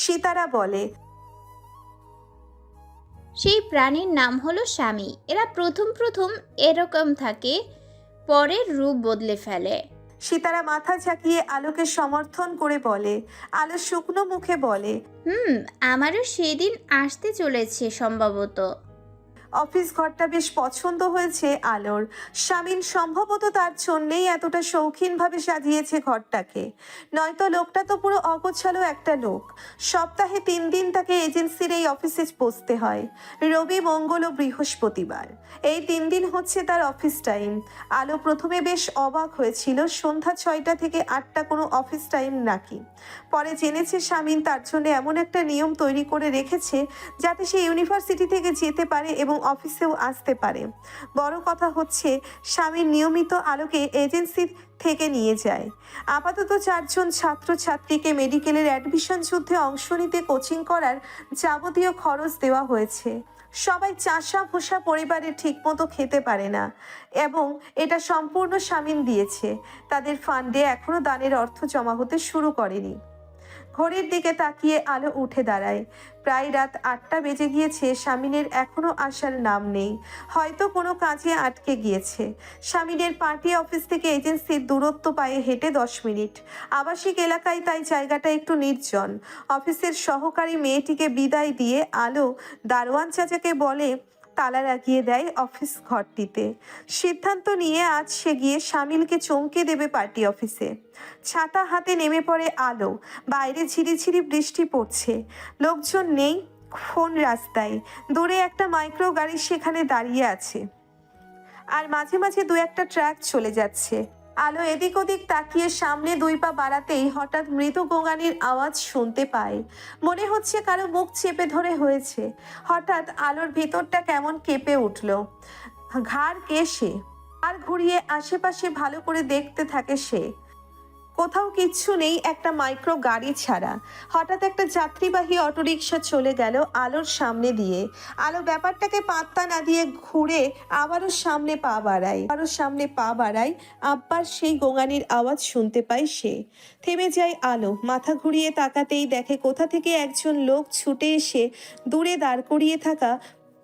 সিতারা বলে, সেই প্রাণীর নাম হলো স্বামী। এরা প্রথম প্রথম এরকম থাকে, পরের রূপ বদলে ফেলে। সিতারা মাথা ঝাঁকিয়ে আলোকে সমর্থন করে বলে। আলো শুকনো মুখে বলে, আমারও সেদিন আসতে চলেছে সম্ভবত। অফিস ঘরটা বেশ পছন্দ হয়েছে আলোর। স্বামীন সম্ভবত তার জন্যেই এতটা শৌখিনভাবে সাজিয়েছে ঘরটাকে, নয়তো লোকটা তো পুরো অগোছালো একটা লোক। সপ্তাহে 3 দিন তাকে এজেন্সির এই অফিসে বসতে হয়, রবি, মঙ্গল ও বৃহস্পতিবার। এই 3 দিন হচ্ছে তার অফিস টাইম। আলো প্রথমে বেশ অবাক হয়েছিল, সন্ধ্যা 6টা থেকে 8টা কোনো অফিস টাইম নাকি। পরে জেনেছে স্বামীন তার জন্য এমন একটা নিয়ম তৈরি করে রেখেছে যাতে সে ইউনিভার্সিটি থেকে যেতে পারে এবং অফিসেও আসতে পারে। বড় কথা হচ্ছে স্বামীর নিয়মিত আলোকে এজেন্সি থেকে নিয়ে যায়। আপাতত 4জন ছাত্রছাত্রীকে মেডিকেলের অ্যাডমিশন যুদ্ধে অংশ নিতে কোচিং করার যাবতীয় খরচ দেওয়া হয়েছে। সবাই চাষা ভুষা পরিবারে ঠিকমতো খেতে পারে না এবং এটা সম্পূর্ণ স্বামীন দিয়েছে। তাদের ফান্ডে এখনো দানের অর্থ জমা হতে শুরু করেনি। ঘড়ির দিকে তাকিয়ে আলো উঠে দাঁড়ায়। প্রায় রাত 8টা বেজে গিয়েছে, স্বামীনের এখনো আসার নাম নেই। হয়তো কোনো কাজে আটকে গিয়েছে। স্বামীনের পার্টি অফিস থেকে এজেন্সির দূরত্ব পায়ে হেঁটে 10 মিনিট। আবাসিক এলাকায়, তাই জায়গাটা একটু নির্জন। অফিসের সহকারী মেয়েটিকে বিদায় দিয়ে আলো দারোয়ান চাচাকে বলে তালা লাগিয়ে দেয় অফিস ঘরটিতে। সিদ্ধান্ত নিয়ে আজ সে গিয়ে শামিলকে চমকে দেবে পার্টি অফিসে। ছাতা হাতে নেমে পড়ে আলো। বাইরে ঝিরিঝিরি বৃষ্টি পড়ছে, লোকজন নেই। ফোন রাস্তায়, দূরে একটা মাইক্রো গাড়ি সেখানে দাঁড়িয়ে আছে, আর মাঝে মাঝে 2-1টা ট্রাক চলে যাচ্ছে। আলো এদিক ওদিক তাকিয়ে সামনে 2 পা বাড়াতেই হঠাৎ মৃদু গোঙানির আওয়াজ শুনতে পায়। মনে হচ্ছে কারো মুখ চেপে ধরে হয়েছে। হঠাৎ আলোর ভেতরটা কেমন কেঁপে উঠল। ঘাড় কেশে আর ঘুরিয়ে আশেপাশে ভালো করে দেখতে থাকে সে। কোথাও কিচ্ছু নেই, একটা মাইক্রো গাড়ি ছাড়া। হঠাৎ একটা যাত্রীবাহী অটোরিকশা চলে গেল আলোর সামনে দিয়ে। আলো ব্যাপারটাকে পাত্তা না দিয়ে ঘুরে আবারও সামনে পা বাড়ায়। আব্বার সেই গোঙানির আওয়াজ শুনতে পায় সে। থেমে যায় আলো। মাথা ঘুরিয়ে তাকাতেই দেখে কোথা থেকে একজন লোক ছুটে এসে দূরে দাঁড় করিয়ে থাকা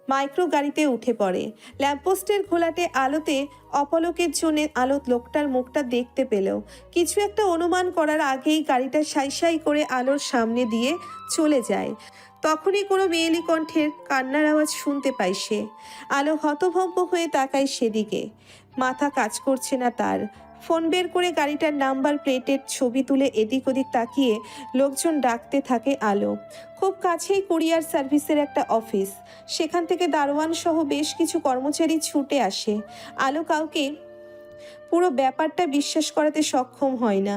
মাইক্রো গাড়িতে উঠে পড়ে। ল্যাম্পপোস্টের ঘোলাটে আলোতে অপলকের জন্য আলো লোকটার মুখটা দেখতে পেল। কিছু একটা অনুমান করার আগেই গাড়িটা সাই সাই করে আলোর সামনে দিয়ে চলে যায়। তখনই কোনো মেয়েলি কণ্ঠের কান্নার আওয়াজ শুনতে পায় সে। আলো হতভম্ব হয়ে তাকায় সেদিকে। মাথা কাজ করছে না তার। ফোন বের করে গাড়িটার নাম্বার প্লেটের ছবি তুলে এদিক ওদিক তাকিয়ে লোকজন ডাকতে থাকে আলো। খুব কাছেই কুরিয়ার সার্ভিসের একটা অফিস। সেখান থেকে দারোয়ান সহ বেশ কিছু কর্মচারী ছুটে আসে। আলো কাউকে পুরো ব্যাপারটা বিশ্বাস করাতে সক্ষম হয় না।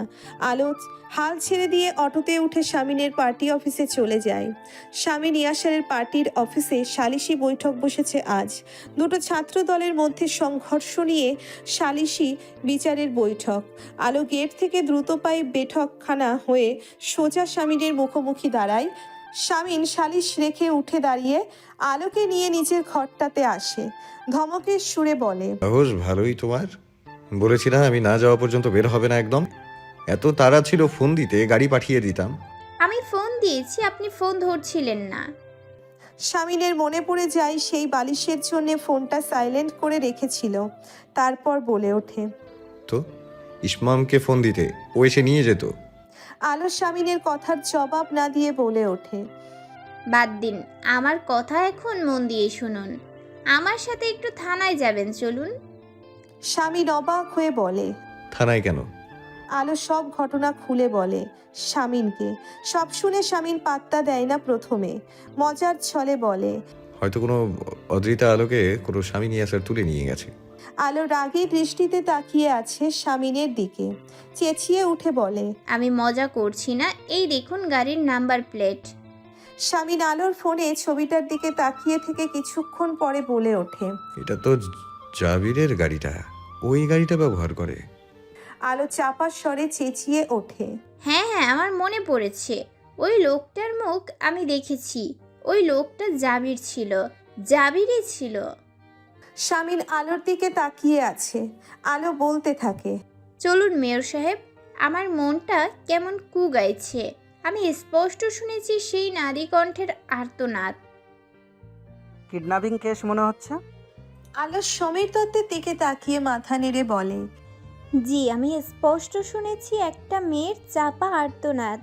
আলো হাল ছেড়ে দিয়ে অটোতে উঠে স্বামীনের পার্টি অফিসে চলে যায়। স্বামীন ইয়াসারের পার্টির অফিসে সালিশি বৈঠক বসেছে আজ। দুটো ছাত্র দলের মধ্যে সংঘর্ষ নিয়ে সালিশি বিচারের বৈঠক। আলো গেট থেকে দ্রুত পায়ে বৈঠকখানা হয়ে সোজা স্বামীনের মুখোমুখি দাঁড়ায়। স্বামীন সালিশ রেখে উঠে দাঁড়িয়ে আলোকে নিয়ে নিজের ঘরটাতে আসে। ধমকের সুরে বলে, সাহস ভালোই তোমার। বলেছিলাম আমি না যাওয়া পর্যন্ত বের হবে না একদম। এত তাড়া ছিল ফোন দিতে, গাড়ি পাঠিয়ে দিতাম। আমি ফোন দিয়েছি, আপনি ফোন ধরছিলেন না। স্বামীনের মনে পড়ে যায় সেই বালিশের জন্য ফোনটা সাইলেন্ট করে রেখেছিল। তারপর বলে ওঠে, তো ইসমামকে ফোন দিতে, ও এসে নিয়ে যেত। আলো স্বামীনের কথার জবাব না দিয়ে বলে ওঠে, বাদ দিন, আমার কথা এখন মন দিয়ে শুনুন। আমার সাথে একটু থানায় যাবেন, চলুন। স্বামীন অবাক হয়ে বলে। থানায় কেন? আলো সব ঘটনা খুলে বলে স্বামীনকে। সব শুনে স্বামীন পাত্তা দেয় না প্রথমে। মজার ছলে বলে, হয়তো কোনো অদ্রিতা আলোকে কোনো স্বামী নিয়ে আসার তুলে নিয়ে গেছে। আলো রাগী দৃষ্টিতে তাকিয়ে আছে স্বামীনের দিকে। চেঁচিয়ে উঠে বলে, আমি মজা করছি না, এই দেখুন গাড়ির নাম্বার প্লেট। স্বামীন আলোর ফোনে ছবিটার দিকে তাকিয়ে থেকে কিছুক্ষণ পরে বলে ওঠে, এটা তো জাবিরের গাড়িটা, ওই গাড়িটা ব্যবহার করে। আলো চাপা স্বরে চেঁচিয়ে ওঠে, হ্যাঁ হ্যাঁ, আমার মনে পড়েছে। ওই লোকটার মুখ আমি দেখেছি। ওই লোকটা জাবির ছিল, জাবিরই ছিল। স্বামীন আলোর দিকে তাকিয়ে আছে। আলো বলতে থাকে, চলুন মেয়র সাহেব, আমার মনটা কেমন কু গাইছে। আমি স্পষ্ট শুনেছি সেই নারী কণ্ঠের আর্তনাদ। কিডন্যাপিং কেস মনে হচ্ছে। আলো সমীর দত্তের দিকে তাকিয়ে মাথা নেড়ে বলে, জি, আমি স্পষ্ট শুনেছি একটা মেয়ের চাপা আর্তনাদ।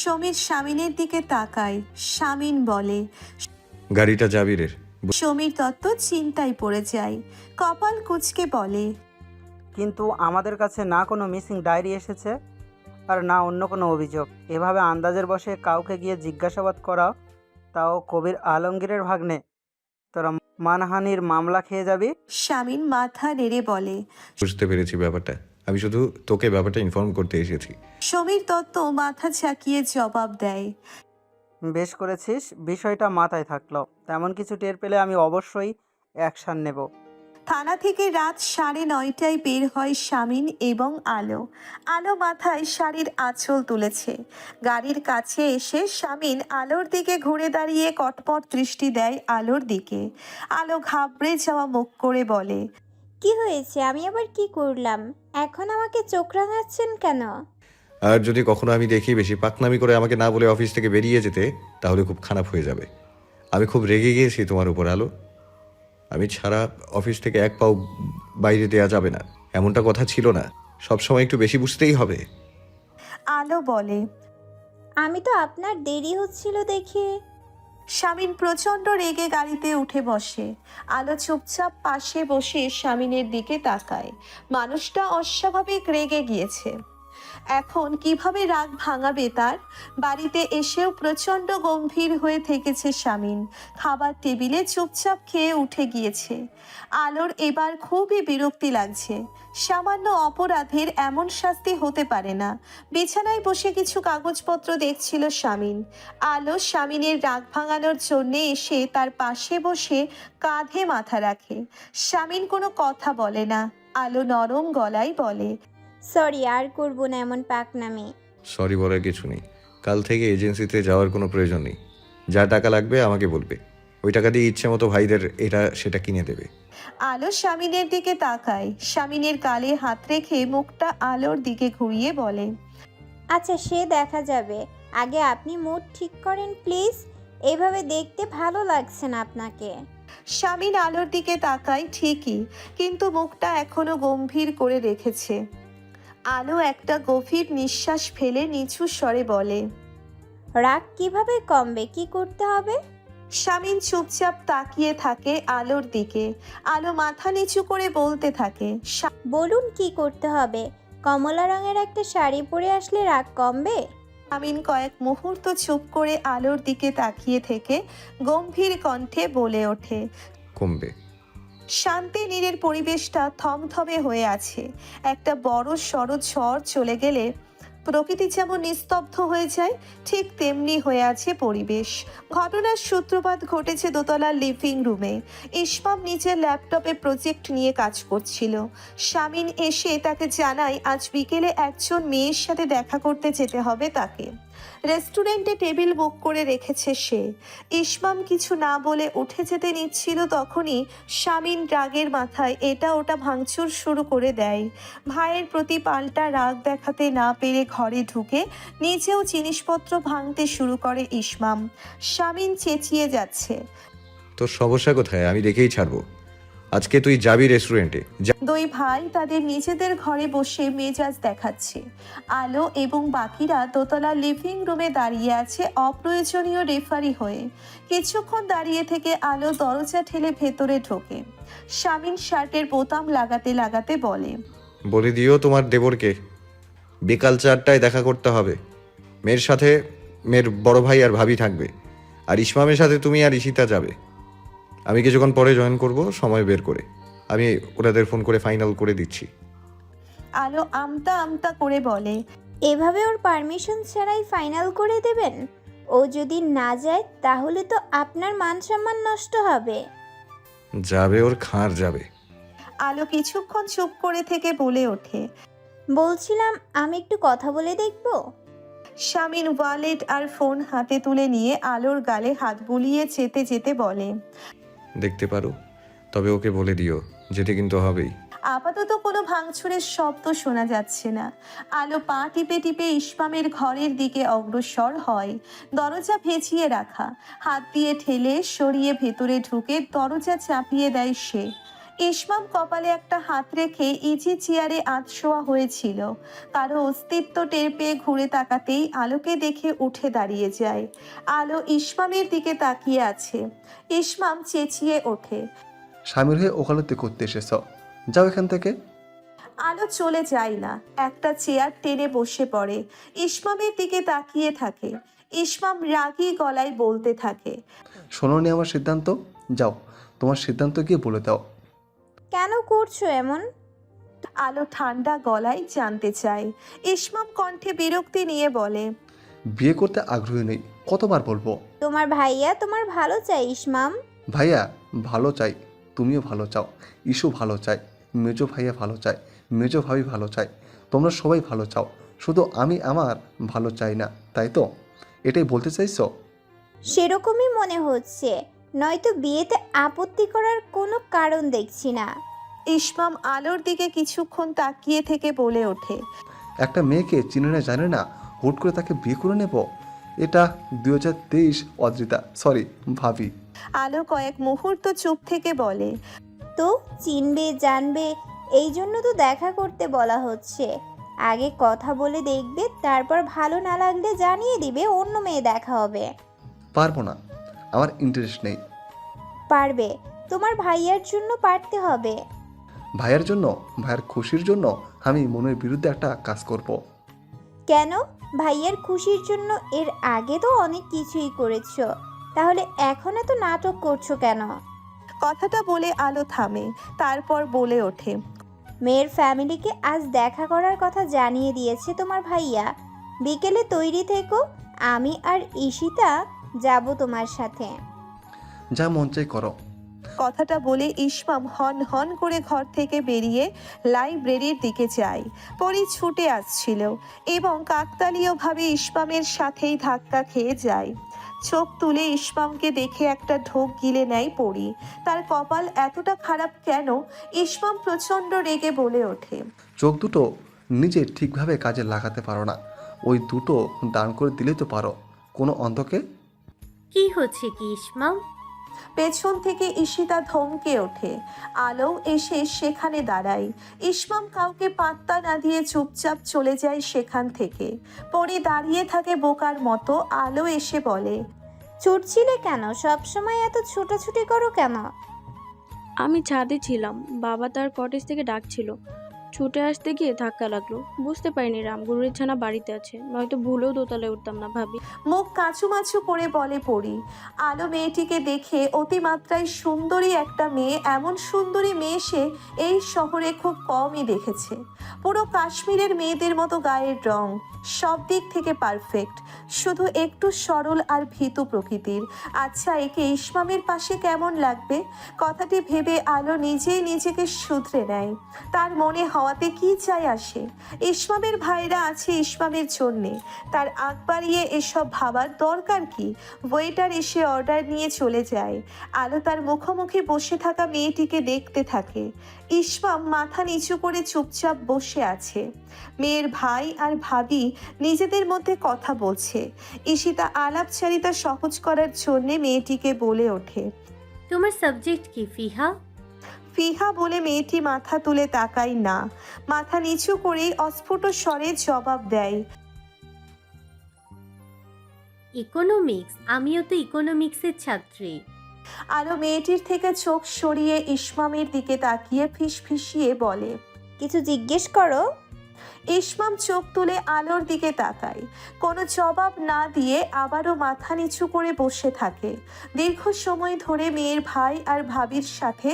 সমীর স্বামীনের দিকে তাকায়। স্বামীন বলে, গাড়িটা জাবিরের। সমীর দত্ত চিন্তায় পড়ে যায়। কপাল কুঁচকে বলে, কিন্তু আমাদের কাছে না কোনো মিসিং ডায়েরি এসেছে আর না অন্য কোনো অভিযোগ। এভাবে আন্দাজের বশে কাউকে গিয়ে জিজ্ঞাসাবাদ করা, তাও কবির আলমগীরের ভাগ্নে, তোরা মানহানির মামলা খেয়ে যাবি। স্বামীন মাথা নেড়ে বলে। বুঝতে পেরেছি ব্যাপারটা। আমি শুধু তোকে ব্যাপারটা ইনফর্ম করতে এসেছি। সমীর দত্ত মাথা ঝাঁকিয়ে জবাব দেয়, বেশ করেছিস, বিষয়টা মাথায় থাকলো। তেমন কিছু টের পেলে আমি অবশ্যই অ্যাকশান নেব। থানা থেকে রাত 9:30টায় বের হয় স্বামীন এবং আলো। আলো মাথায় শাড়ির আঁচল তুলেছে। গাড়ির কাছে এসে স্বামীন আলোর দিকে ঘুরে দাঁড়িয়ে কটমট দৃষ্টি দেয় আলোর দিকে। আলো ঘাবড়ে যাওয়া মুখ করে বলে, কি হয়েছে? আমি আবার কি করলাম? এখন আমাকে চোখ রাঙাচ্ছেন কেন? আর যদি কখনো আমি দেখি বেশি পাকনামি করে আমাকে না বলে অফিস থেকে বেরিয়ে যেতে, তাহলে খুব খারাপ হয়ে যাবে। আমি খুব রেগে গিয়েছি তোমার উপর আলো। আমি ছাড়া অফিস থেকে এক পাও বাইরে দেয়া যাবে না, এমনটা কথা ছিল না। সবসময় একটু বেশি বুঝতেই হবে। আলো বলে, আমি তো আপনার দেরি হচ্ছিল দেখে। স্বামীন প্রচণ্ড রেগে গাড়িতে উঠে বসে। আলো চুপচাপ পাশে বসে স্বামীনের দিকে তাকায়। মানুষটা অস্বাভাবিক রেগে গিয়েছে। এখন কিভাবে রাগ ভাঙাবে তার? বাড়িতে এসেও প্রচণ্ড গম্ভীর হয়ে থেকেছে স্বামীন। খাবার টেবিলে চুপচাপ খেয়ে উঠে গিয়েছে। আলোর এবার খুবই বিরক্তি লাগছে। সামান্য অপরাধের এমন শাস্তি হতে পারে না। বিছানায় বসে কিছু কাগজপত্র দেখছিল স্বামীন। আলো স্বামীনের রাগ ভাঙানোর জন্যে এসে তার পাশে বসে কাঁধে মাথা রাখে। স্বামীন কোনো কথা বলে না। আলো নরম গলায় বলে, সরি, আর করবো না এমন পাকনামি। সরি বলার কিছু নেই। কাল থেকে এজেন্সিতে যাওয়ার কোনো প্রয়োজন নেই। যা টাকা লাগবে আমাকে বলবে, ওই টাকা দিয়ে ইচ্ছে মতো ভাইদের এটা সেটা কিনে দেবে। আলো স্বামীনের দিকে তাকায়। স্বামীনের গালে হাত রেখে মুখটা আলোর দিকে ঘুরিয়ে বলে, আচ্ছা, সে দেখা যাবে। আগে আপনি মুড ঠিক করেন প্লিজ। এভাবে দেখতে ভালো লাগছে না আপনাকে। স্বামীন আলোর দিকে তাকায় ঠিকই, কিন্তু মুখটা এখনো গম্ভীর করে রেখেছে। আলো একটা গভীর নিঃশ্বাস ফেলে নিচু স্বরে বলে, রাগ কিভাবে কমবে? কি করতে হবে? স্বামীন চুপচাপ তাকিয়ে থাকে আলোর দিকে। আলো মাথা নিচু করে বলতে থাকে, বলুন কি করতে হবে? কমলা রঙের একটা শাড়ি পরে আসলে রাগ কমবে? স্বামীন কয়েক মুহূর্ত চুপ করে আলোর দিকে তাকিয়ে থেকে গম্ভীর কণ্ঠে বলে ওঠে, কমবে। শান্তি নীরের পরিবেশটা থমথমে হয়ে আছে। একটা বড় সড় ঝড় চলে গেলে প্রকৃতি যেমন নিস্তব্ধ হয়ে যায়, ঠিক তেমনি হয়ে আছে পরিবেশ। ঘটনার সূত্রপাত ঘটেছে দোতলার লিভিং রুমে। ইসমাম নিজের ল্যাপটপে প্রজেক্ট নিয়ে কাজ করছিল। স্বামীন এসে তাকে জানায় আজ বিকেলে একজন মেয়ের সাথে দেখা করতে যেতে হবে তাকে। রেস্টুরেন্টে টেবিল বুক করে রেখেছে সে। ইসমাম কিছু না বলে উঠে যেতে নিচ্ছিল, তখনই স্বামীন রাগের মাথায় এটা ওটা ভাঙচুর শুরু করে দেয়। ভাইয়ের প্রতি পাল্টা রাগ দেখাতে না পেরে ঘরে ঢুকে নিজেও জিনিসপত্র ভাঙতে শুরু করে ইসমাম। স্বামীন চেঁচিয়ে যাচ্ছে, তোর সমস্যা কোথায়? আমি দেখেই ছাড়বো। আজকে তুই যাবি রেস্টুরেন্টে। দুই ভাই তাদের নিজেদের ঘরে বসে মেজাজ দেখাচ্ছে। আলো এবং বাকিরা দোতলা লিভিং রুমে দাঁড়িয়ে আছে অপ্রয়োজনীয় রেফারি হয়ে। কিছুক্ষণ দাঁড়িয়ে থেকে আলো দরজা ঠেলে ভেতরে ঢোকে। স্বামীন শার্টের বোতাম লাগাতে লাগাতে বলে, বলে দিও তোমার দেবরকে বিকাল 4টায় দেখা করতে হবে। মেয়ের সাথে মেয়ের বড় ভাই আর ভাবি থাকবে, আর ইসমামের সাথে তুমি আর ঈশিতা যাবে। আমি কিছুক্ষণ পরে জয়েন করব, সময় বের করে। আমি ওনাদের ফোন করে ফাইনাল করে দিচ্ছি। আলো আমতা আমতা করে বলে, এভাবে ওর পারমিশন ছাড়াই ফাইনাল করে দেবেন? ও যদি না যায় তাহলে তো আপনার মান সম্মান নষ্ট হবে। যাবে, ওর খাঁড় যাবে। আলো কিছুক্ষণ চুপ করে থেকে বলে ওঠে, বলছিলাম আমি একটু কথা বলে দেখব। স্বামীন ওয়ালেট আর ফোন হাতে তুলে নিয়ে আলোর গালে হাত বুলিয়ে যেতে যেতে বলে, দেখতে পারো, তবে ওকে বলে দিও যেতে কিন্তু হবেই। আপাতত কোনো ভাঙচুরের শব্দ শোনা যাচ্ছে না। আলো পা টিপে টিপে ইসমামের ঘরের দিকে অগ্রসর হয়। দরজা ভেজিয়ে রাখা, হাত দিয়ে ঠেলে সরিয়ে ভেতরে ঢুকে দরজা চাপিয়ে দেয় সে। ইসমাম কপালে একটা হাত রেখে ইজি চেয়ারে আধশোয়া হয়েছিল। কারো অস্তিত্ব টের পেয়ে ঘুরে তাকাতেই আলোকে দেখে উঠে দাঁড়িয়ে যায়। আলো ইসমামের দিকে তাকিয়ে আছে। ইসমাম চেঁচিয়ে ওঠে। স্বামীর হয়ে ওকালতি করতে এসেছ, যাও এখান থেকে। আলো চলে যায় না, একটা চেয়ার টেনে বসে পড়ে। ইসমামের দিকে তাকিয়ে থাকে। ইসমাম রাগী গলায় বলতে থাকে। শোনোনি আমার সিদ্ধান্ত? যাও, তোমার সিদ্ধান্ত গিয়ে বলে দাও। কেন করছো এমন? আলো ঠান্ডা গলায় জানতে চায়। ইসমাম কণ্ঠে বিরক্তি নিয়ে বলে। বিয়ে করতে আগ্রহী নেই, কতবার বলবো? তোমার ভাইয়া তোমার ভালো চাই ইসমাম। ভাইয়া ভালো চাই, তুমিও ভালো চাও, ইস্যু ভালো চাই, মেজো ভাইয়া ভালো চায়, মেজো ভাবি ভালো চায়, তোমরা সবাই ভালো চাও, শুধু আমি আমার ভালো চাই না, তাই তো? এটাই বলতে চাইছো? সেরকমই মনে হচ্ছে, নয়তো বিয়েতে আপত্তি করার কোনো কারণ দেখছি না। ইসমাম আলোর দিকে কিছুক্ষণ তাকিয়ে থেকে বলে ওঠে। একটা মেয়েকে চিনে না জানে না, হুট করে তাকে বিয়ে করে নেব? এটা 2023 অদ্রিতা, সরি ভাবি। আলো কয়েক মুহূর্ত চুপ থেকে বলে। তো চিনবে জানবে, এই জন্য তো দেখা করতে বলা হচ্ছে। আগে কথা বলে দেখবে, তারপর ভালো না লাগলে জানিয়ে দিবে, অন্য মেয়ে দেখা হবে। পারবো না, আমার ইন্টারেস্ট নেই। পারবে, তোমার ভাইয়ার জন্য পারতে হবে। ভাইয়ের জন্য, ভাইয়ের খুশির জন্য আমি মনের বিরুদ্ধে একটা কাজ করব। কেন? ভাইয়ার খুশির জন্য এর আগে তো অনেক কিছুই করেছো, তাহলে এখন এত নাটক করছো কেন? কথাটা বলে আলো থামে, তারপর বলে ওঠে। মেয়ের ফ্যামিলিকে আজ দেখা করার কথা জানিয়ে দিয়েছে তোমার ভাইয়া। বিকেলে তৈরি থেকো, আমি আর ঈশিতা যাব তোমার সাথে। যা মন চাই করো। কথাটা বলে ইসমাম হন হন করে ঘর থেকে বেরিয়ে লাইব্রেরির দিকে যায়। পরি ছুটে আসছিল এবং কাকতালীয়ভাবে ইসমামের সাথেই ধাক্কা খেয়ে যায়। চোখ তুলে ইসমামকে দেখে একটা ঢোক গিলে নেয় পরি। তার কপাল এতটা খারাপ কেন? ইসমাম প্রচণ্ড রেগে বলে ওঠে। চোখ দুটো নিজে ঠিকভাবে কাজে লাগাতে পারো না, ওই দুটো দান করে দিলে তো পারো কোনো অন্ধকে। কি হচ্ছে কি ইসমাম? পেছন থেকে ঈশিতা ধমকে ওঠে। আলো এসে সেখানে দাঁড়ায়। ইসমাম কাউকে পাত্তা না দিয়ে চুপচাপ চলে যায় সেখান থেকে। পরে দাঁড়িয়ে থাকে বোকার মতো। আলো এসে বলে। ছুটছিলে কেন? সবসময় এত ছুটোছুটি করো কেন? আমি ছাদে ছিলাম, বাবা তার কটেজ থেকে ডাকছিল, ছুটে আসতে গিয়ে ধাক্কা লাগলো। বুঝতে পারিনি রামগুরুর ছানা বাড়িতে আছে, নয়তো ভুলেও দোতলায় উঠতাম না ভাবি। মুখ কাঁচুমাচু করে বলে পড়ি। আলো মেয়েটিকে দেখে অতিমাত্রায় সুন্দরী একটা মেয়ে, এমন সুন্দরী মেয়ে সে এই শহরে খুব কমই দেখেছে। পুরো কাশ্মীরের মেয়েদের মতো গায়ের রং, সব দিক থেকে পারফেক্ট, শুধু একটু সরল আর ভীতু প্রকৃতির। আচ্ছা, একে ইসমামের পাশে কেমন লাগবে? কথাটি ভেবে আলো নিজেই নিজেকে শুধরে নেয়। তার মনে হওয়াতে কি চাই আসে? ইসমামের ভাইরা আছে ইসমামের জন্যে, তার আগ বাড়িয়ে এসব ভাবার দরকার কি? ওয়েটার এসে অর্ডার নিয়ে চলে যায়। আলো তার মুখোমুখি বসে থাকা মেয়েটিকে দেখতে থাকে। ইসমাম মাথা নিচু করে চুপচাপ বসে আছে। মেয়ের ভাই আর ভাবি নিজেদের মধ্যে কথা বলছে। ঈশিতা আলাপচারিতা সহজ করার জন্যে মেয়েটিকে বলে ওঠে। তোমার সাবজেক্ট কি ফিহা? ফিহা বলে মেয়েটি মাথা তুলে তাকায় না, মাথা নিচু করেই অস্ফুট স্বরে জবাব দেয়। ইকোনমিক্স। আমিও তো ইকোনমিক্সের ছাত্রী। আলো মেয়েটির থেকে চোখ সরিয়ে ইসমামের দিকে তাকিয়ে ফিসফিসিয়ে বলে। কিছু জিজ্ঞেস করো। ইসমাম চোখ তুলে আলোর দিকে তাকায়। কোনো জবাব না দিয়ে আবারও মাথা নিচু করে বসে থাকে। দীর্ঘ সময় ধরে মেয়ের ভাই আর ভাবির সাথে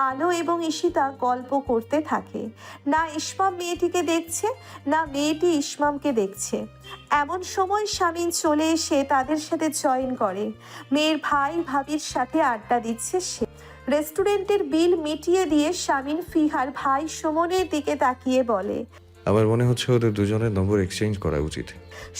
আলো এবং ঈশিতা গল্প করতে থাকে। না ইসমাম মেয়েটিকে দেখছে, না মেয়েটি ইসমামকে দেখছে। এমন সময় শামিন চলে এসে তাদের সাথে জয়েন করে। মেয়ের ভাই ভাবির সাথে আড্ডা দিচ্ছে সে। রেস্টুরেন্টের বিল মিটিয়ে দিয়ে শামিন ফিহার ভাই সুমনের দিকে তাকিয়ে বলে। আমার মনে হচ্ছে ওদের দুজনের নম্বর এক্সচেঞ্জ করা উচিত।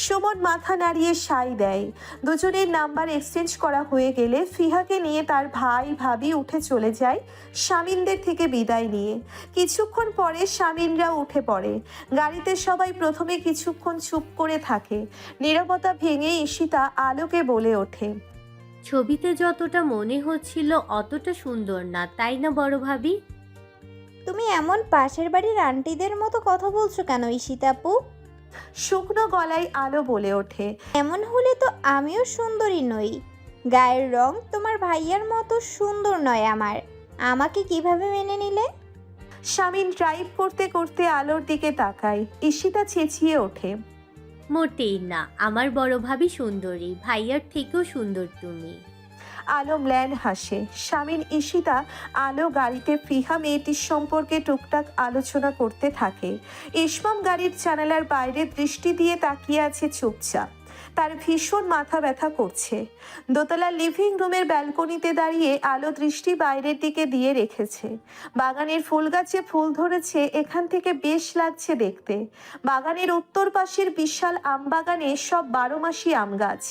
সুমন মাথা নাড়িয়ে সাই দেয়। দুজনের নাম্বার এক্সচেঞ্জ করা হয়ে গেলে ফিহাকে নিয়ে তার ভাই ভাবি উঠে চলে যায় শামিনদের থেকে বিদায় নিয়ে। কিছুক্ষণ পরে শামিনরা উঠে পড়ে। গাড়িতে সবাই প্রথমে কিছুক্ষণ চুপ করে থাকে। নীরবতা ভেঙে ঈশিতা আলোকে বলে ওঠে, ছবিতে যতটা মনে হচ্ছিল অতটা সুন্দর না, তাই না বড় ভাবি? তুমি এমন পাশের বাড়ির আন্টিদের মতো কথা বলছো কেন ঈশিতাপু? শুকনো গলায় আলো বলে ওঠে, এমন হলে তো আমিও সুন্দরী নই। গায়ের রং তোমার ভাইয়ার মতো সুন্দর নয় আমার। আমাকে কিভাবে মেনে নিলে? শামিন ড্রাইভ করতে করতে আলোর দিকে তাকায়। ঈশিতা চেঁচিয়ে ওঠে, মোটেই না, আমার বড় ভাবি সুন্দরী, ভাইয়ার থেকেও সুন্দর তুমি। আলো ম্ল্যান হাসে। শামিন, ঈশিতা, আলো গাড়িতে ফিহা মেয়েটির সম্পর্কে টুকটাক আলোচনা করতে থাকে। ইসমাম গাড়ির জানালার বাইরে দৃষ্টি দিয়ে তাকিয়ে আছে চুপচাপ। তার ভীষণ মাথা ব্যথা করছে। দোতলার লিভিং রুমের ব্যালকনিতে দাঁড়িয়ে আলো দৃষ্টি বাইরের দিকে দিয়ে রেখেছে। বাগানের ফুল গাছে ফুল ধরেছে, এখান থেকে বেশ লাগছে দেখতে। বাগানের উত্তর পাশের বিশাল আম বাগানে সব 12 মাসি আম গাছ।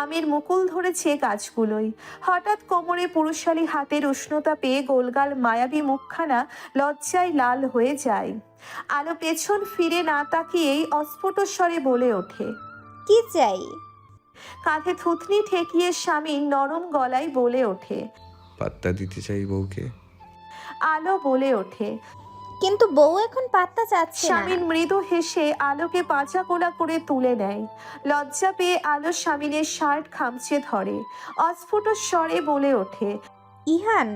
আমের মুকুল ধরেছে গাছগুলোই। হঠাৎ কোমরে পুরুষালী হাতের উষ্ণতা পেয়ে গোলগাল মায়াবী মুখখানা লজ্জায় লাল হয়ে যায়। আলো পেছন ফিরে না তাকিয়েই অস্ফুট স্বরে বলে ওঠে, কি চাই? কাঁধে থুতনি ঠেকিয়ে শামিন নরম গলায় বলে ওঠে। পাত্তা দিতে চাই বউকে। আলো বলে ওঠে। কিন্তু বউ এখন পাত্তা চাচ্ছে না। শামিন মৃদু হেসে আলোকে পাঁচা কোলা করে তুলে নেয়। লজ্জা পেয়ে আলো শামিনের শার্ট খামচে ধরে। অস্ফুট স্বরে বলে ওঠে, ইহান,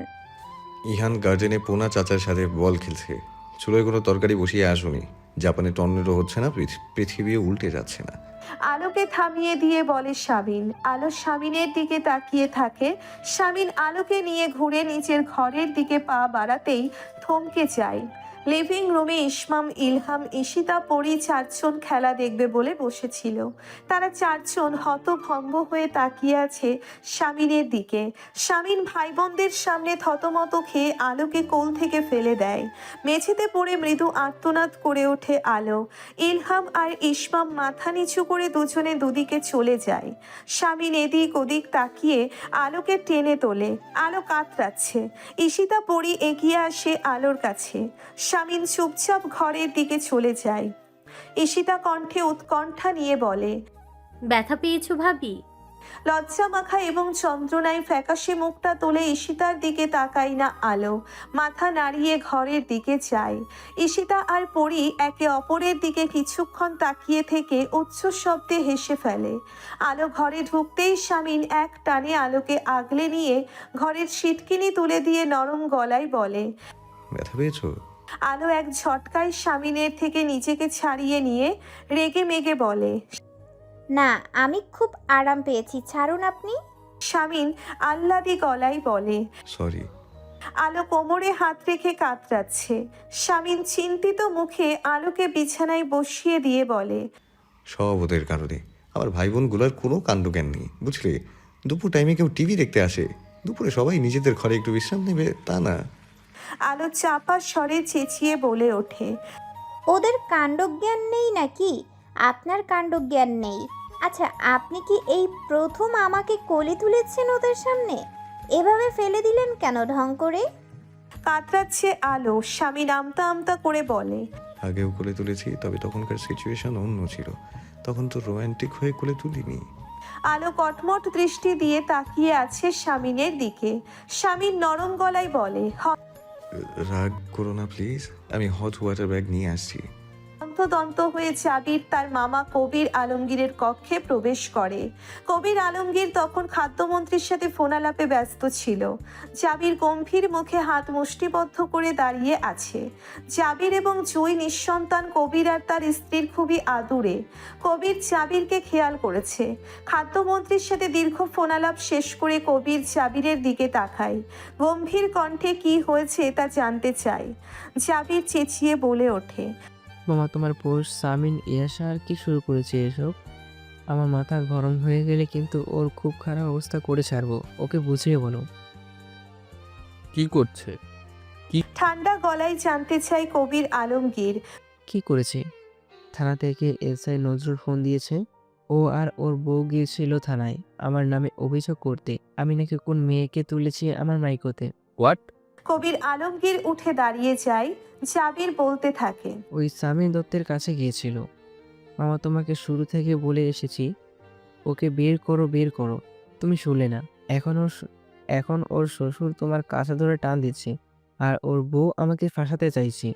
ইহান গার্ডেনে পোনা চাচার সাথে বল খেলছে। চুলোয় কোনো তরকারি বসিয়ে আসুনি। জাপানে টর্নেডো হচ্ছে না, পৃথিবী উল্টে যাচ্ছে না। আলোকে থামিয়ে দিয়ে বলে শামিন। আলো শামিনের দিকে তাকিয়ে থাকে। শামিন আলোকে নিয়ে ঘুরে নিজের ঘরের দিকে পা বাড়াতেই থমকে যায়। লিভিং রুমে ইসমাম, ইলহাম, ঈশিতা, পরি 4 জন খেলা দেখবে বলে বসেছিল। তারা 4 জন হতভম্ব হয়ে তাকিয়ে আছে শামিনের দিকে। শামিন ভাই বোনদের সামনে থতমত খেয়ে আলোকে কোল থেকে ফেলে দেয়। মেঝেতে পড়ে মৃদু আর্তনাদ করে ওঠে আলো। ইলহাম আর ইসমাম মাথা নিচু করে দুজনে দুদিকে চলে যায়। শামিন এদিক ওদিক তাকিয়ে আলোকে টেনে তোলে। আলো কাতরাচ্ছে। ঈশিতা, পরি এগিয়ে আসে আলোর কাছে। শামিন চুপচাপ ঘরের দিকে চলে যায়। ঈশিতা কণ্ঠে উৎকণ্ঠা নিয়ে বলে, ব্যথা পেয়েছো ভাবি? লজ্জা মাখা এবং যন্ত্রণায় ফ্যাকাশে মুখটা তুলে ঈশিতার দিকে তাকায় না আলো। মাথা নাড়িয়ে ঘরের দিকে যায়। ঈশিতা আর পরি একে অপরের দিকে কিছুক্ষণ তাকিয়ে থেকে উচ্চ শব্দে হেসে ফেলে। আলো ঘরে ঢুকতেই শামিন এক টানে আলোকে আগলে নিয়ে ঘরের সিটকিনি তুলে দিয়ে নরম গলায় বলে, ব্যথা পেয়েছো? আলো এক ঝটকায় শামিনের থেকে নিজেকে ছাড়িয়ে নিয়ে রেগে মেগে বলে, না আমি খুব আরাম পেয়েছি, ছাড়ুন আপনি। শামিন আহ্লাদি গলায় বলে। সরি। আলো কোমরে হাত রেখে কাতরাচ্ছে। শামিন চিন্তিত মুখে আলোকে বিছানায় বসিয়ে দিয়ে বলে, সব ওদের কারণে। আমার ভাই বোনগুলোর কোনো কাণ্ডজ্ঞান নেই, বুঝলে? দুপুর টাইমে কেউ টিভি দেখতে আসে, দুপুরে সবাই নিজেদের ঘরে একটু বিশ্রাম নেবে তা না। আলো চাপা স্বরে চেঁচিয়ে বলে ওঠে, ওদের কাণ্ডজ্ঞান নেই নাকি? আপনার কাণ্ডজ্ঞান নেই। আচ্ছা, আপনি কি এই প্রথম আমাকে কোলে তুলেছেন ওদের সামনে? এভাবে ফেলে দিলেন কেন ঢং করে? কাতরাচ্ছে আলো। শামিন আমতা আমতা করে বলে, আগেও কোলে তুলেছি, তবে তখনকার সিচুয়েশন অন্য ছিল। তখন তো রোম্যান্টিক হয়ে কোলে তুলিনি। আলো কটমট দৃষ্টি দিয়ে তাকিয়ে আছে শামিনের দিকে। শামিন নরম গলায় বলে, রাগ করো না প্লিজ, আমি হট ওয়াটার ব্যাগ নিয়ে আসছি। হন্তদন্ত হয়ে জাবির তার মামা কবির আলমগীরের কক্ষে প্রবেশ করে। কবির আলমগীর তখন খাদ্যমন্ত্রীর সাথে ফোনালাপে ব্যস্ত ছিল। জাবির গম্ভীর মুখে হাত মুষ্টিবদ্ধ করে দাঁড়িয়ে আছে। জাবির এবং জুই নিঃসন্তান। কবির আর তার স্ত্রীর খুবই আদুরে। কবির জাবিরকে খেয়াল করেছে। খাদ্যমন্ত্রীর সাথে দীর্ঘ ফোনালাপ শেষ করে কবির জাবিরের দিকে তাকায়। গম্ভীর কণ্ঠে কি হয়েছে তা জানতে চায়। জাবির চেঁচিয়ে বলে ওঠে, মামা, তোমার পোস্ট সামিন ইয়াসা আর কি শুরু করেছে এসব? আমার মাথা গরম হয়ে গেলে কিন্তু ওর খুব খারাপ অবস্থা করে ছাড়বো। ওকে বুঝিয়ে বলো। কি করছে? ঠান্ডা গলায় জানতে চায় কবির আলমগীর। কি করেছে? থানা থেকে এসআই নজরুল ফোন দিয়েছে। ও আর ওর বউ গিয়েছিল থানায় আমার নামে অভিযোগ করতে। আমি নাকি কোন মেয়েকে তুলেছি আমার মাইকোতে। হোয়াট? কবির আলমগীর উঠে দাঁড়িয়ে যায়। জাবির বলতে থাকে, ওই সামিন দত্তের কাছে গিয়েছিল। মামা তোমাকে শুরু থেকে বলে এসেছি ওকে বের করো বের করো, তুমি শুনলে না। এখন ওর শ্বশুর তোমার কাছে ধরে টান দিচ্ছে আর ওর বউ আমাকে ফাঁসাতে চাইছে।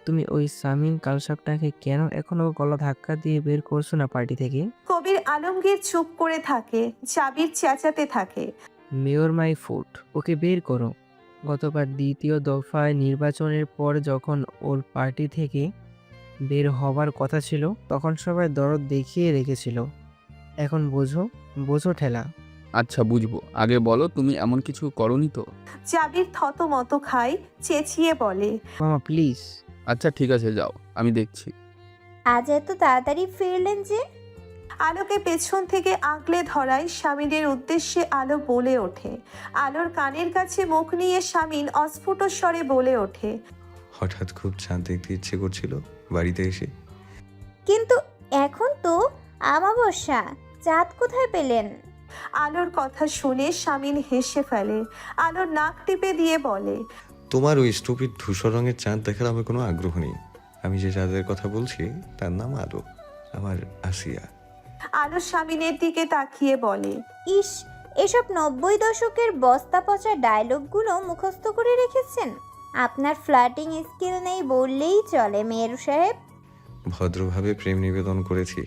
তুমি ওই সামিন কালসাপটাকে কেন এখনো গলা ধাক্কা দিয়ে বের করছো না পার্টি থেকে? কবির আলমগীর চুপ করে থাকে। জাবির চেঁচাতে থাকে, মেয়র মাই ফুট, ওকে বের করো। গতবার দ্বিতীয় দফায় নির্বাচনের পর যখন ওর পার্টি থেকে বের হবার কথা ছিল তখন সবাই দরদ দেখিয়ে রেখেছিল। এখন বোঝো, বোঝো ঠেলা। আচ্ছা বুঝবো, আগে বলো তুমি এমন কিছু করনি তো? জাবির থতমত খায়, চেঁচিয়ে বলে, মামা প্লিজ। আচ্ছা ঠিক আছে, যাও, আমি দেখছি। আজ এত তাড়াতাড়ি ফিরলেন যে? আলোকে পেছন থেকে আগলে ধরায় স্বামীনের উদ্দেশ্যে আলো বলে ওঠে। আলোর কানের কাছে মুখ নিয়ে স্বামীন অস্ফুট স্বরে বলে ওঠে, হঠাৎ খুব চাঁদ দেখতে ইচ্ছে করছিল বাড়িতে এসে। কিন্তু এখন তো আমাবস্যা, চাঁদ কোথায় পেলেন? আলোর কথা শুনে স্বামীন হেসে ফেলে। আলোর নাক টিপে দিয়ে বলে, তোমার ওই স্টুপিড ধূসর রঙের চাঁদ দেখার আমার কোনো আগ্রহ নেই। আমি যে চাঁদের কথা বলছি তার নাম আলো, আমার আসিয়া। আলো স্বামীনের দিকে তাকিয়ে বলে, ইস, এসব 90 দশকের বস্তা পচা ডায়লগগুলো মুখস্থ করে রেখেছেন। আপনার ফ্লার্টিং স্কিল নেই বললেই চলে মেয়র সাহেব। ভদ্রভাবে প্রেম নিবেদন করেছি।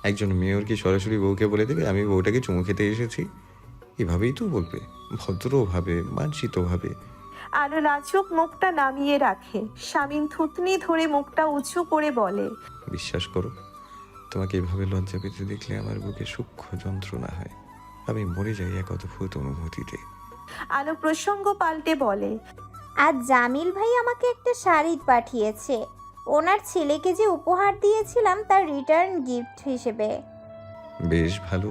একজন মেয়র কি সরাসরি বউকে বলে দেবে আমি বউটাকে চুমু খেতে এসেছি? এভাবেই তো বলবে, ভদ্রভাবে, মার্জিতভাবে। আলো লাজুক মুখটা নামিয়ে রাখে। স্বামীন থুতনি ধরে মুখটা উঁচু করে বলে, বিশ্বাস করো, তোমাকে এভাবে লজ্জা পেতে দেখলে আমার বুকে সূক্ষ্ম যন্ত্রণা হয়। আমি মরে যাই এক অদ্ভুত অনুভূতিতে। আলো প্রসঙ্গ পাল্টে বলে, আজ জামিল ভাই আমাকে একটা শাড়ি পাঠিয়েছে। ওনার ছেলেকে যে উপহার দিয়েছিলাম তার রিটার্ন গিফট হিসেবে। বেশ ভালো।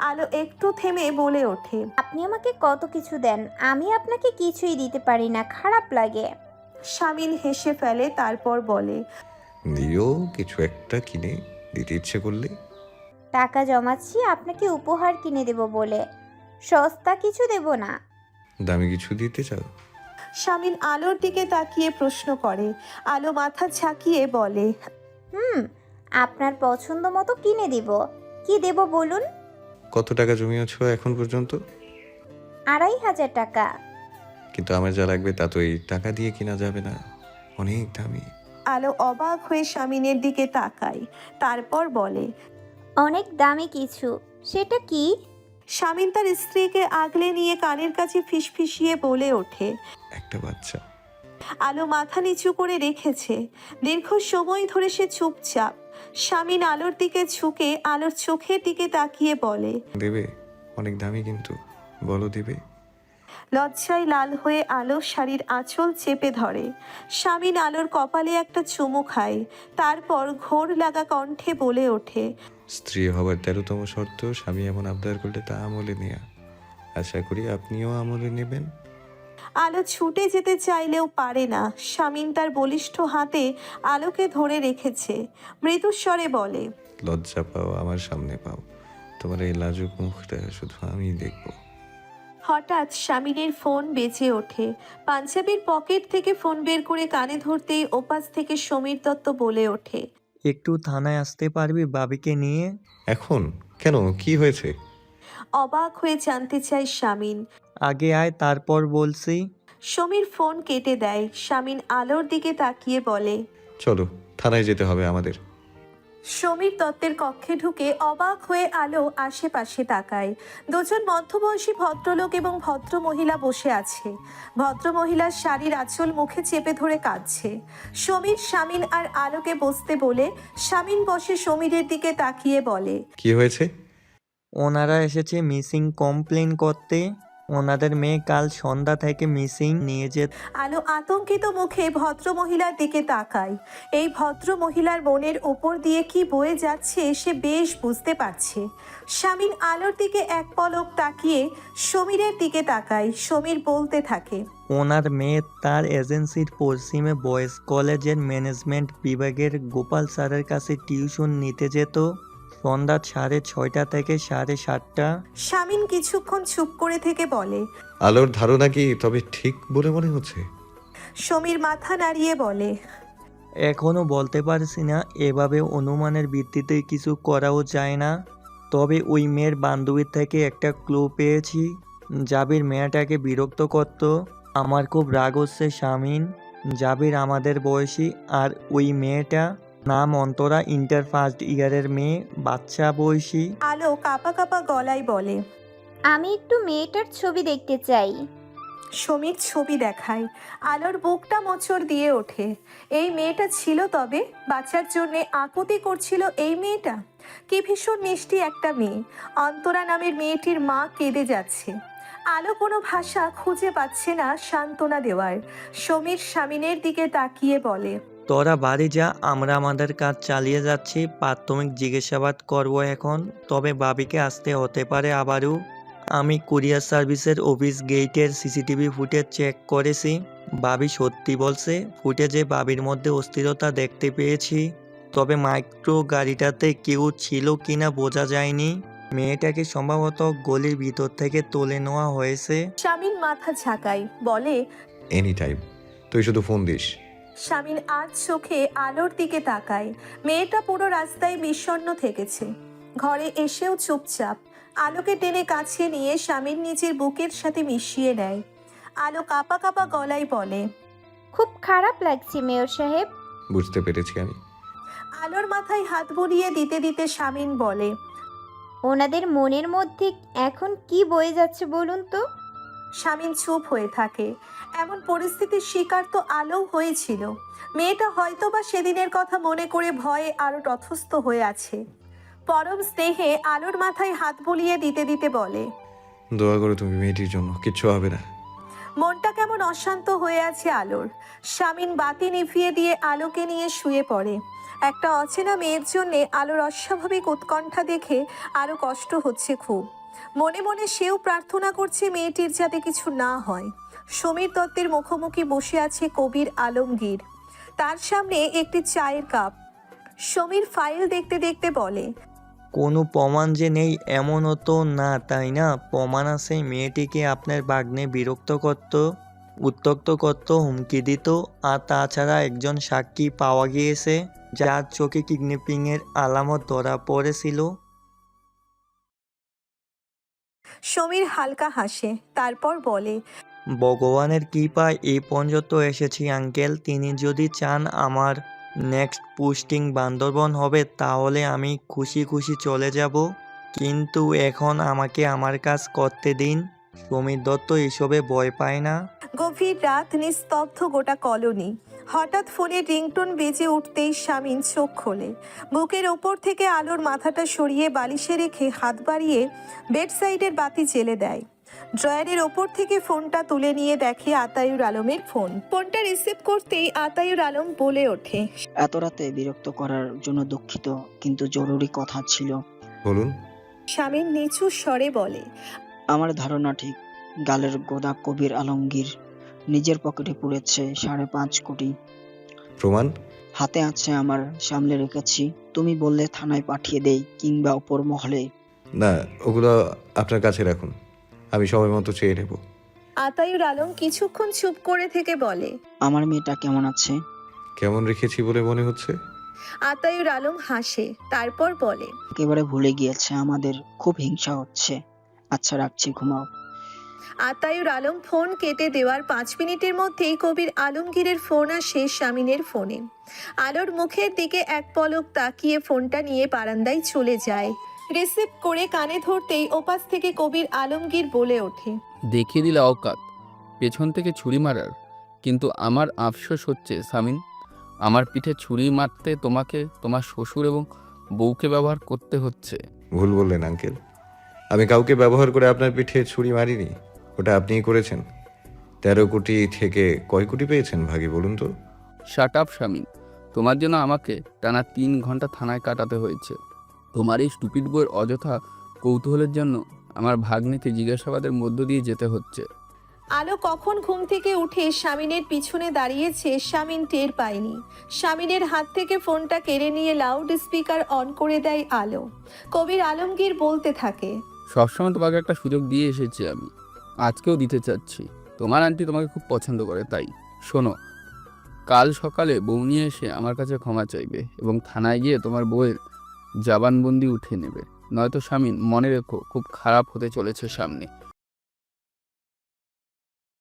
আলো একটু থেমে বলে ওঠে, আপনি আমাকে কত কিছু দেন, আমি আপনাকে কিছুই দিতে পারি না, খারাপ লাগে। স্বামীন হেসে ফেলে, তারপর বলে, দিও কিছু একটা কিনে দিতে ইচ্ছে করলে। টাকা জমাচ্ছি আপনাকে উপহার কিনে দেব বলে, সস্তা কিছু দেব না। দামি কিছু দিতে চাও? স্বামীন আলোর দিকে তাকিয়ে প্রশ্ন করে। আলো মাথা ঝাঁকিয়ে বলে, আপনার পছন্দ মতো কিনে দিব। কি দেব বলুন? কত টাকা জমিয়েছ এখন পর্যন্ত? 2500 টাকা। কিন্তু আমার যা লাগবে তা তো এই টাকা দিয়ে কিনা যাবে না, অনেক দামি। আলো অবাক হয়ে স্বামীনের দিকে তাকায়, তারপর বলে, অনেক দামি কিছু, সেটা কি? স্বামীন তার স্ত্রীকে আগলে নিয়ে কানের কাছে ফিসফিসিয়ে বলে ওঠে। একটা বাচ্চা। আলো মাথা নিচু করে রেখেছে। দীর্ঘ সময় ধরে সে চুপচাপ। স্বামীন আলোর দিকে ঝুঁকে আলোর চোখের দিকে তাকিয়ে বলে, দেবে? অনেক দামি কিন্তু, বলো দেবে? লজ্জায় লাল হয়ে আলো শাড়ির আঁচল চেপে ধরে। স্বামীন আলোর কপালে একটা চুমু খায়, তারপর ঘোর লাগা কণ্ঠে বলে ওঠে, স্ত্রী হবার 13তম শর্ত স্বামী এমন আবদার করলে তা আমলে নেয়া। আশা করি আপনিও আমলে নেবেন। আলো ছুটে যেতে চাইলেও পারে না। স্বামীন তার বলিষ্ঠ হাতে আলোকে ধরে রেখেছে। মৃদুস্বরে বলে, লজ্জা পাও আমার সামনে পাও, তোমার এই লাজুক মুখটা শুধু আমিই দেখব। হঠাৎ স্বামীনের ফোন বেজে ওঠে। পাঞ্জাবির পকেট থেকে ফোন বের করে কানে ধরতেই ওপাশ থেকে সমীর দত্ত বলে ওঠে, একটু থানায় আসতে পারবি বাবিকে নিয়ে? এখন কেন, কি হয়েছে? অবাক হয়ে জানতে চায় স্বামীন। আগে আয় তারপর বলছি। সমীর ফোন কেটে দেয়। স্বামীন আলোর দিকে তাকিয়ে বলে, চলো থানায় যেতে হবে আমাদের। সমীর দত্তের কক্ষে ঢুকে অবাক হয়ে আলো আশেপাশে তাকায়। দুজন মধ্যবয়সী ভদ্রলোক এবং ভদ্র মহিলা বসে আছে। ভদ্র মহিলার শাড়ির আঁচল মুখে চেপে ধরে কাঁদছে। সমীর স্বামীন আর আলোকে বসতে বলে স্বামীন বসে সমীরের দিকে তাকিয়ে বলে, কি হয়েছে? ওনারা এসেছে মিসিং কমপ্লেন করতে। ওনাদের মেয়ে কাল সন্ধ্যা থেকে মিসিং নিয়ে যে আলো আতঙ্কিত মুখে ভদ্র মহিলার দিকে তাকায়। এই ভদ্র মহিলার মনের উপর দিয়ে কি বয়ে যাচ্ছে সে বেশ বুঝতে পারছে। শামিন আলোর দিকে এক পলক তাকিয়ে সমীরের দিকে তাকায়। সমীর বলতে থাকে, ওনার মেয়ে তার এজেন্সির পশ্চিমে বয়েজ কলেজের ম্যানেজমেন্ট বিভাগের গোপাল স্যারের কাছে টিউশন নিতে যেত সন্ধ্যা 6:30 থেকে 7:30। শামিন কিছুক্ষণ চুপ করে থেকে বলে, আলোর ধারণা কি তবে ঠিক বলে মনে হচ্ছে? সমীর মাথা নাড়িয়ে বলে, এখনো বলতে পারছি না, এভাবে অনুমানের ভিত্তিতে কিছু করাও যায় না। তবে ওই মেয়ের বান্ধবীর থেকে একটা ক্লু পেয়েছি। জাবির মেয়েটাকে বিরক্ত করত। আমার খুব রাগ হচ্ছে শামিন। জাবির আমাদের বয়সী, আর ওই মেয়েটা নাম অন্তরা, ইন্টার ফার্স্ট ইয়ারের মেয়ে, বাচ্চা বয়সী। আলো কাঁপা কাঁপা গলায় বলে, আমি একটু মেয়েটার ছবি দেখতে চাই। সমীর ছবি দেখায়। আলোর বুকটা মোচড় দিয়ে ওঠে। এই মেয়েটা ছিল তবে বাচ্চার জন্য আকুতি করছিল এই মেয়েটা। কি ভীষণ মিষ্টি একটা মেয়ে। অন্তরা নামের মেয়েটির মা কেঁদে যাচ্ছে। আলো কোনো ভাষা খুঁজে পাচ্ছে না সান্ত্বনা দেওয়ার। সমীর শামিনের দিকে তাকিয়ে বলে, তোরা বাড়ি যা, আমরা আমাদের কাজ চালিয়ে যাচ্ছি। প্রাথমিক জিজ্ঞাসাবাদ করব এখন, তবে বাবিকে আসতে হতে পারে আবারও। আমি কুরিয়ার সার্ভিসের অফিস গেটের সিসিটিভি ফুটেজ চেক করেছি। বাবি সত্যি বলছে, ফুটেজে বাবির মধ্যে অস্থিরতা দেখতে পেয়েছি। তবে মাইক্রো গাড়িটাতে কেউ ছিল কিনা বোঝা যায়নি। মেয়েটাকে সম্ভবত গলির ভিতর থেকে তুলে নেওয়া হয়েছে। শামিন মাথা ঝাঁকায় বলে, এনি টাইম, তুই শুধু ফোন দিস। শামিন আজ চোখে আলোর দিকে তাকায়। মেয়েটা পুরো রাস্তায় বিষণ্ণ থেকেছে। ঘরে এসেও চুপচাপ। আলোকে টেনে কাছে নিয়ে শামিন নিজের বুকের সাথে মিশিয়ে নেয়। আলো কাঁপা কাঁপা গলায় বলে, খুব খারাপ লাগছে মেয়র সাহেব। বুঝতে পেরেছি আমি। আলোর মাথায় হাত বুলিয়ে দিতে দিতে শামিন বলে, ওনাদের মনের মধ্যে এখন কি বয়ে যাচ্ছে বলুন তো? শামিন চুপ হয়ে থাকে। এমন পরিস্থিতির শিকার তো আলো হয়েছিল। মেয়েটা হয়তো বা সেদিনের কথা মনে করে ভয়ে আরো তথস্থ হয়ে আছে। পরম স্নেহে আলোর মাথায় হাত বুলিয়ে দিতে দিতে বলে, দোয়া করো তুমি মেয়েটির জন্য, কিচ্ছু হবে না। মনটা কেমন অশান্ত হয়ে আছে আলোর। শামিন বাতি নিভিয়ে দিয়ে আলোকে নিয়ে শুয়ে পড়ে। একটা অচেনা মেয়ের জন্য আলোর অস্বাভাবিক উৎকণ্ঠা দেখে আরো কষ্ট হচ্ছে খুব। মনে মনে সেও প্রার্থনা করছে মেয়েটির যাতে কিছু না হয়। সমীর দত্তের মুখোমুখি বসে আছে কবির আলমগীর। তার সামনে একটি চায়ের কাপ। সমীর ফাইল দেখতে দেখতে বলে, কোনো প্রমাণ যে নেই এমনও তো না, তাই না? প্রমাণ আছে। মেয়েটিকে আপনার ভাগ্নে বিরক্ত করত, উত্ত্যক্ত করত, হুমকি দিত। আর তাছাড়া একজন সাক্ষী পাওয়া গিয়েছে যার চোখে কিডন্যাপিংয়ের আলামত ধরা পড়েছিল। সমীর হালকা হাসে, তারপর বলে, ভগবানের কৃপায় এই পর্যন্ত এসেছি আঙ্কেল। তিনি যদি চান আমার নেক্সট পোস্টিং বান্দরবন হবে, তাহলে আমি খুশি খুশি চলে যাব। কিন্তু এখন আমাকে আমার কাজ করতে দিন। সমীর দত্ত এসবে ভয় পায় না। গভীর রাত, নিস্তব্ধ গোটা কলোনি। হঠাৎ ফোনে রিংটোন বেজে উঠতেই শামিন চোখ খোলে। বুকের ওপর থেকে আলোর মাথাটা সরিয়ে বালিশে রেখে হাত বাড়িয়ে বেড সাইডের বাতি জ্বেলে দেয়। ড্রয়ারের ওপর থেকে ফোনটা তুলে নিয়ে দেখে আতায়ুর আলমের ফোন। ফোনটা রিসিভ করতেই আতায়ুর আলম বলে ওঠে, এত রাতে বিরক্ত করার জন্য দুঃখিত, কিন্তু জরুরি কথা ছিল। বলুন। শামিন নিচু স্বরে বলে, আমার ধারণা ঠিক। গালের গোদা কবির আলমগীর নিজের পকেটে পুরেছে 5.5 কোটি। প্রমাণ হাতে আছে আমার, সামলে রেখেছি। তুমি বললে থানায় পাঠিয়ে দেই, কিংবা উপর মহলে। না, ওগুলো আপনার কাছে রাখুন, আমি সময় মতো চেয়ে নেব। আতায়ুর আলম কিছুক্ষণ চুপ করে থেকে বলে, আমার মেয়েটা কেমন আছে? কেমন রেখেছি বলে মনে হচ্ছে? আতায়ুর আলম হাসে, তারপর বলে, একেবারে ভুলে গিয়েছে আমাদের, খুব হিংসা হচ্ছে। আচ্ছা রাখছি, ঘুমাও। আতায়ুর আলম ফোন কেটে দেওয়ার 5 মিনিটের মধ্যেই কবির আলমগীরের ফোন আসে শামিনের ফোনে। আলোর মুখের দিকে এক পলক তাকিয়ে ফোনটা নিয়ে বারান্দায় চলে যায়। রিসিভ করে কানে ধরতেই ওপাশ থেকে কবির আলমগীর বলে ওঠে, দেখিয়ে দিলে অকাত পেছন থেকে ছুরি মারার। কিন্তু আমার আফসোস হচ্ছে সামিন, আমার পিঠে ছুরি মারতে তোমাকে তোমার শ্বশুর এবং বউকে ব্যবহার করতে হচ্ছে। ভুল বললেন আঙ্কেল, আমি কাউকে ব্যবহার করে আপনার পিঠে ছুরি মারিনি। ওটা আপনিই করেছেন? 13 কোটি থেকে কয় কোটি পেয়েছেন ভাগি বলুন তো? শাট আপ শামিন, তোমার জন্য আমাকে টানা 3 ঘন্টা থানায় কাটাতে হয়েছে। তোমার এই স্টুপিড বইয়ের অযথা কৌতূহলের জন্য আমার ভাগ্নিকে জিজ্ঞাসাবাদের মধ্য দিয়ে যেতে হচ্ছে। আলো কখন ঘুম থেকে উঠে স্বামীনের পিছনে দাঁড়িয়েছে স্বামীন টের পায়নি। স্বামীনের হাত থেকে ফোনটা কেড়ে নিয়ে লাউড স্পিকার অন করে দেয় আলো। কবির আলমগীর বলতে থাকে, সবসময় তোমাকে একটা সুযোগ দিয়ে এসেছি আমি, আজকেও দিতে চাচ্ছি। তোমার আন্টি তোমাকে খুব পছন্দ করে, তাই শোনো, কাল সকালে বউ নিয়ে এসে আমার কাছে ক্ষমা চাইবে এবং থানায় গিয়ে তোমার বউয়ের জবানবন্দি উঠিয়ে নেবে। নয়তো শামিন, মনে রেখো, খুব খারাপ হতে চলেছে সামনে।